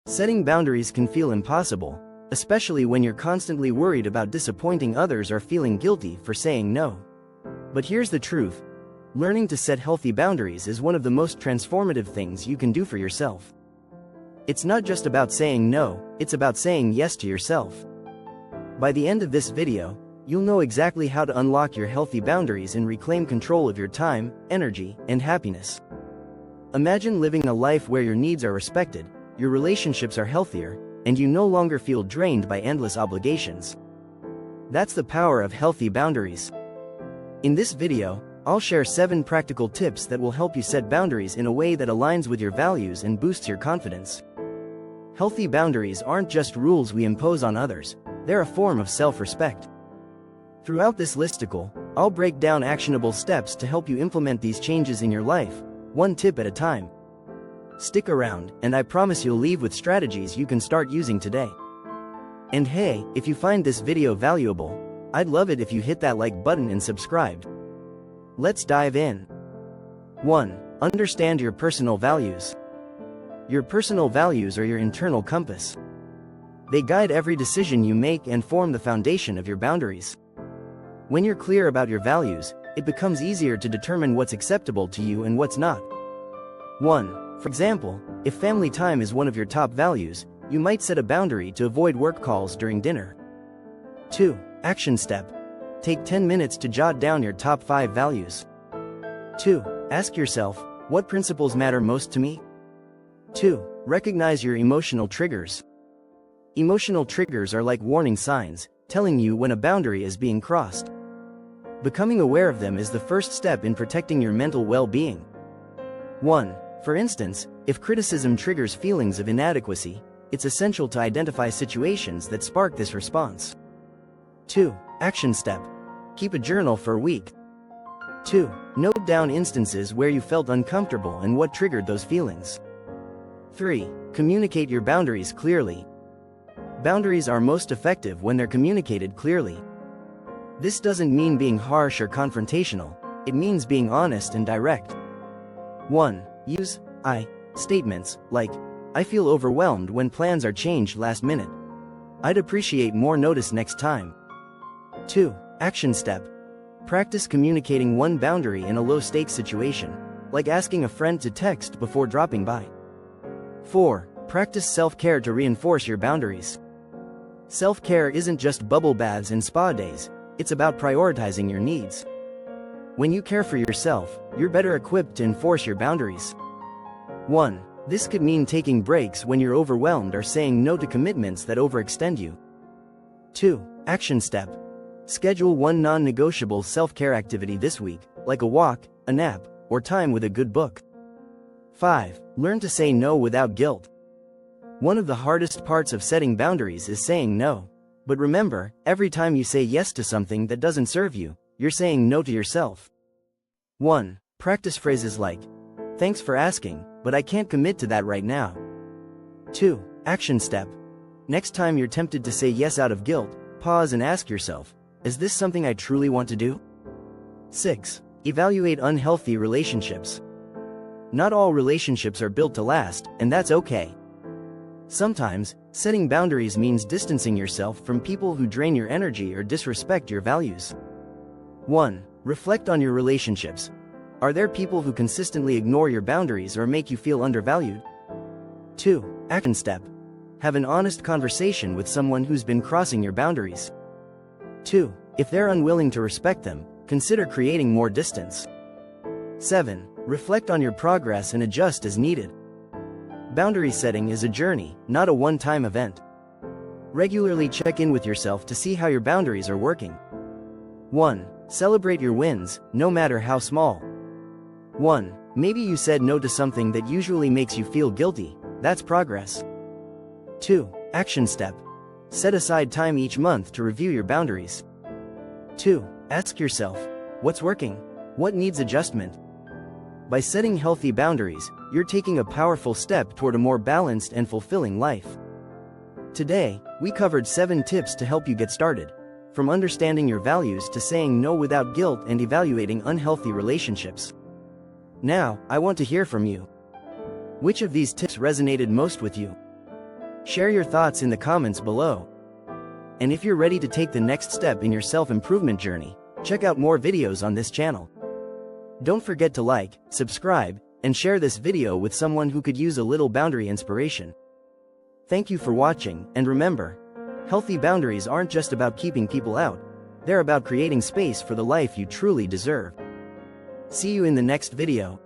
Setting boundaries can feel impossible, especially when you're constantly worried about disappointing others or feeling guilty for saying no. But here's the truth. Learning to set healthy boundaries is one of the most transformative things you can do for yourself. It's not just about saying no, it's about saying yes to yourself. By the end of this video, you'll know exactly how to unlock your healthy boundaries and reclaim control of your time, energy, and happiness. Imagine living a life where your needs are respected, your relationships are healthier, and you no longer feel drained by endless obligations. That's the power of healthy boundaries. In this video, I'll share 7 practical tips that will help you set boundaries in a way that aligns with your values and boosts your confidence. Healthy boundaries aren't just rules we impose on others, they're a form of self-respect. Throughout this listicle, I'll break down actionable steps to help you implement these changes in your life, one tip at a time. Stick around, and I promise you'll leave with strategies you can start using today. And hey, if you find this video valuable, I'd love it if you hit that like button and subscribed. Let's dive in. 1. Understand your personal values. Your personal values are your internal compass. They guide every decision you make and form the foundation of your boundaries. When you're clear about your values, it becomes easier to determine what's acceptable to you and what's not. 1. For example, if family time is one of your top values, you might set a boundary to avoid work calls during dinner. 2. Action step. Take 10 minutes to jot down your top 5 values. 2. Ask yourself, what principles matter most to me? 2. Recognize your emotional triggers. Emotional triggers are like warning signs, telling you when a boundary is being crossed. Becoming aware of them is the first step in protecting your mental well-being. 1. For instance, if criticism triggers feelings of inadequacy, it's essential to identify situations that spark this response. 2. Action step. Keep a journal for a week. 2. Note down instances where you felt uncomfortable and what triggered those feelings. 3. Communicate your boundaries clearly. Boundaries are most effective when they're communicated clearly. This doesn't mean being harsh or confrontational, it means being honest and direct. 1. Use I statements like, I feel overwhelmed when plans are changed last minute. I'd appreciate more notice next time. 2. Action step. Practice communicating one boundary in a low-stakes situation, like asking a friend to text before dropping by. 4. Practice self-care to reinforce your boundaries. Self-care isn't just bubble baths and spa days, it's about prioritizing your needs. When you care for yourself, you're better equipped to enforce your boundaries. 1. This could mean taking breaks when you're overwhelmed or saying no to commitments that overextend you. 2. Action step. Schedule one non-negotiable self-care activity this week, like a walk, a nap, or time with a good book. 5. Learn to say no without guilt. One of the hardest parts of setting boundaries is saying no. But remember, every time you say yes to something that doesn't serve you, you're saying no to yourself. 1. Practice phrases like, thanks for asking, but I can't commit to that right now. 2. Action step. Next time you're tempted to say yes out of guilt, pause and ask yourself, is this something I truly want to do? 6. Evaluate unhealthy relationships. Not all relationships are built to last, and that's okay. Sometimes, setting boundaries means distancing yourself from people who drain your energy or disrespect your values. 1. Reflect on your relationships. Are there people who consistently ignore your boundaries or make you feel undervalued? 2. Action step. Have an honest conversation with someone who's been crossing your boundaries. 2. If they're unwilling to respect them, consider creating more distance. 7. Reflect on your progress and adjust as needed. Boundary setting is a journey, not a one-time event. Regularly check in with yourself to see how your boundaries are working. 1. Celebrate your wins, no matter how small. 1. Maybe you said no to something that usually makes you feel guilty. That's progress. 2. Action step. Set aside time each month to review your boundaries. 2. Ask yourself, what's working? What needs adjustment? By setting healthy boundaries, you're taking a powerful step toward a more balanced and fulfilling life. Today, we covered 7 tips to help you get started, from understanding your values to saying no without guilt and evaluating unhealthy relationships. Now, I want to hear from you. Which of these tips resonated most with you? Share your thoughts in the comments below. And if you're ready to take the next step in your self-improvement journey, check out more videos on this channel. Don't forget to like, subscribe, and share this video with someone who could use a little boundary inspiration. Thank you for watching, and remember, healthy boundaries aren't just about keeping people out, they're about creating space for the life you truly deserve. See you in the next video.